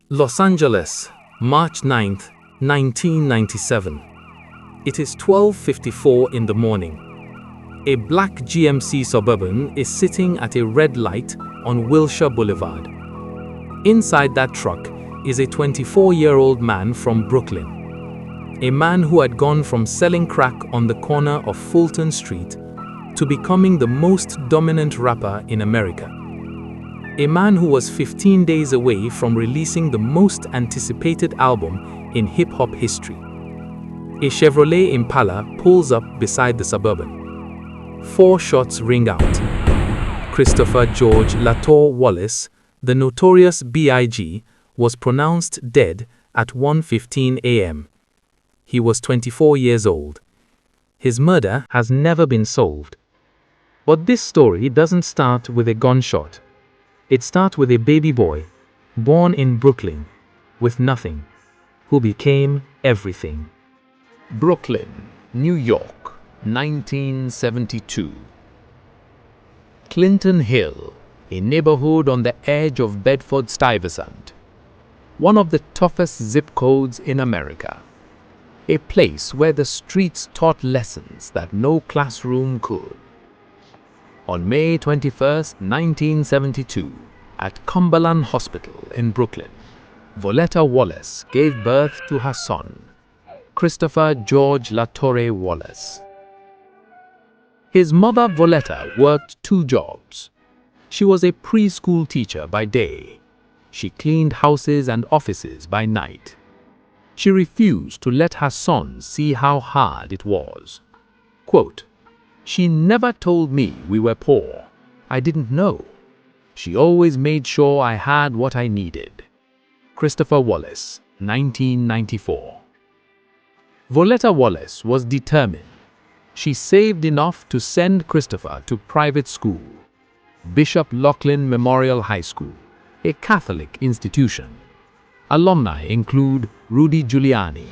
Los Angeles, March 9th, 1997. It is 12:54 in the morning. A black GMC Suburban is sitting at a red light on Wilshire Boulevard. Inside that truck is a 24-year-old man from Brooklyn. A man who had gone from selling crack on the corner of Fulton Street to becoming the most dominant rapper in America. A man who was 15 days away from releasing the most anticipated album in hip-hop history. A Chevrolet Impala pulls up beside the Suburban. 4 shots ring out. Christopher George Latour Wallace, the Notorious B.I.G, was pronounced dead at 1:15 a.m. He was 24 years old. His murder has never been solved. But this story doesn't start with a gunshot. It starts with a baby boy, born in Brooklyn, with nothing, who became everything. Brooklyn, New York, 1972. Clinton Hill, a neighborhood on the edge of Bedford-Stuyvesant. One of the toughest zip codes in America. A place where the streets taught lessons that no classroom could. On May 21, 1972, at Cumberland Hospital in Brooklyn, Voletta Wallace gave birth to her son, Christopher George Latour Wallace. His mother, Voletta, worked 2 jobs. She was a preschool teacher by day. She cleaned houses and offices by night. She refused to let her son see how hard it was. Quote, "She never told me we were poor. I didn't know. She always made sure I had what I needed." Christopher Wallace, 1994. Voletta Wallace was determined. She saved enough to send Christopher to private school, Bishop Laughlin Memorial High School, a Catholic institution. Alumni include Rudy Giuliani.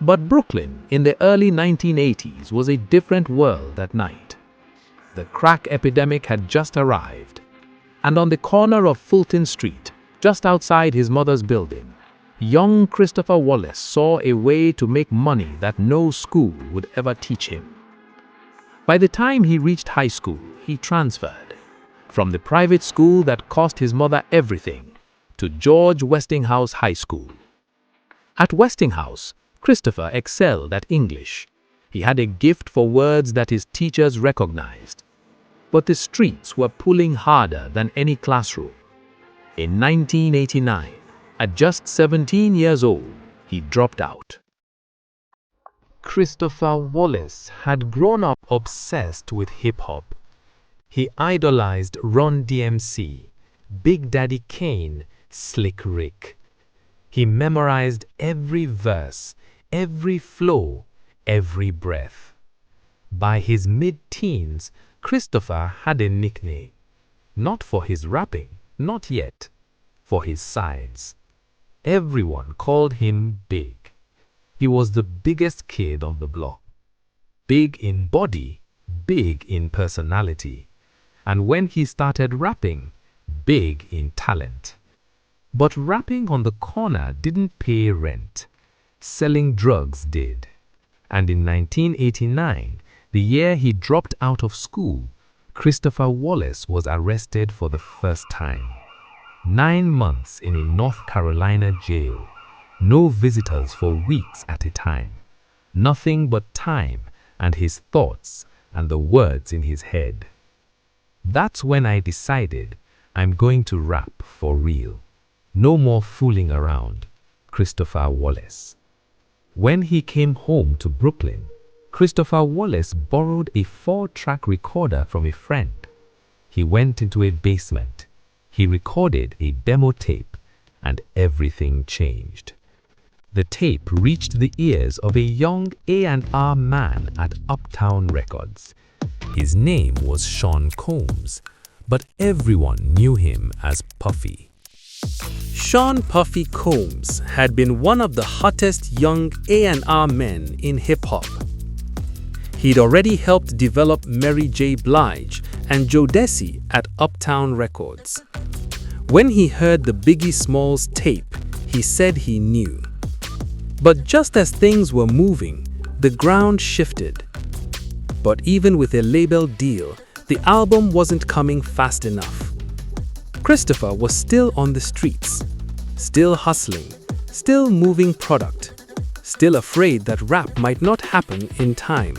But Brooklyn in the early 1980s was a different world that night. The crack epidemic had just arrived, and on the corner of Fulton Street, just outside his mother's building, young Christopher Wallace saw a way to make money that no school would ever teach him. By the time he reached high school, he transferred from the private school that cost his mother everything to George Westinghouse High School. At Westinghouse, Christopher excelled at English. He had a gift for words that his teachers recognized. But the streets were pulling harder than any classroom. In 1989, at just 17 years old, he dropped out. Christopher Wallace had grown up obsessed with hip-hop. He idolized Run DMC, Big Daddy Kane, Slick Rick. He memorized every verse, every flow, every breath. By his mid-teens, Christopher had a nickname. Not for his rapping, not yet. For his size. Everyone called him Big. He was the biggest kid on the block. Big in body, big in personality. And when he started rapping, big in talent. But rapping on the corner didn't pay rent. Selling drugs did. And in 1989, the year he dropped out of school, Christopher Wallace was arrested for the first time. 9 months in a North Carolina jail. No visitors for weeks at a time. Nothing but time and his thoughts and the words in his head. That's when I decided I'm going to rap for real. No more fooling around. Christopher Wallace. When he came home to Brooklyn, Christopher Wallace borrowed a 4-track recorder from a friend. He went into a basement. He recorded a demo tape, and everything changed. The tape reached the ears of a young A&R man at Uptown Records. His name was Sean Combs, but everyone knew him as Puffy. Sean Puffy Combs had been one of the hottest young A&R men in hip-hop. He'd already helped develop Mary J. Blige and Jodeci at Uptown Records. When he heard the Biggie Smalls tape, he said he knew. But just as things were moving, the ground shifted. But even with a label deal, the album wasn't coming fast enough. Christopher was still on the streets, still hustling, still moving product, still afraid that rap might not happen in time.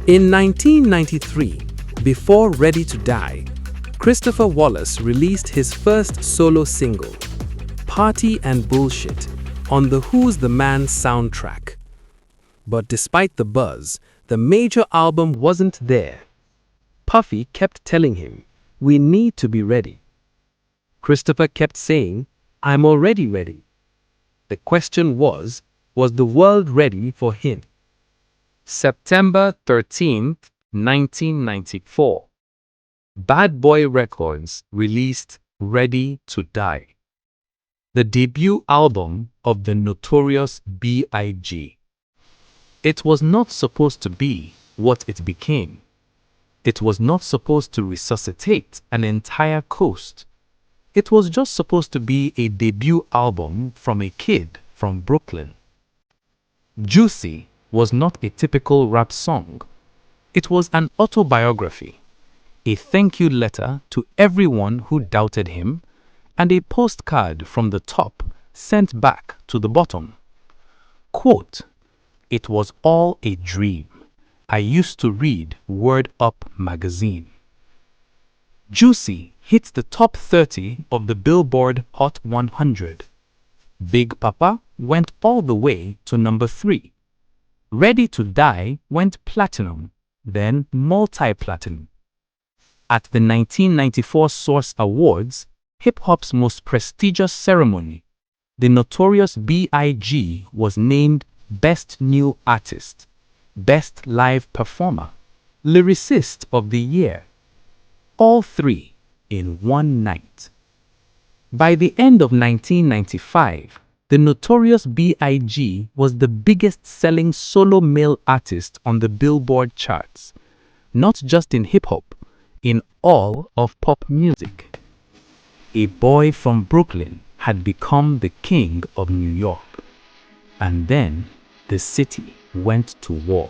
In 1993, before Ready to Die, Christopher Wallace released his first solo single, Party and Bullshit, on the Who's the Man soundtrack. But despite the buzz, the major album wasn't there. Puffy kept telling him, "We need to be ready." Christopher kept saying, "I'm already ready." The question was the world ready for him? September 13th, 1994. Bad Boy Records released Ready to Die, the debut album of the Notorious B.I.G. It was not supposed to be what it became. It was not supposed to resuscitate an entire coast. It was just supposed to be a debut album from a kid from Brooklyn. Juicy was not a typical rap song. It was an autobiography, a thank you letter to everyone who doubted him, and a postcard from the top sent back to the bottom. Quote, "It was all a dream. I used to read Word Up magazine." Juicy hit the top 30 of the Billboard Hot 100. Big Papa went all the way to number 3. Ready to Die went platinum, then multi-platinum. At the 1994 Source Awards, hip-hop's most prestigious ceremony, the Notorious B.I.G. was named Best New Artist, Best Live Performer, Lyricist of the Year. All three in one night. By the end of 1995, the Notorious B.I.G. was the biggest-selling solo male artist on the Billboard charts, not just in hip-hop, in all of pop music. A boy from Brooklyn had become the king of New York. And then the city went to war.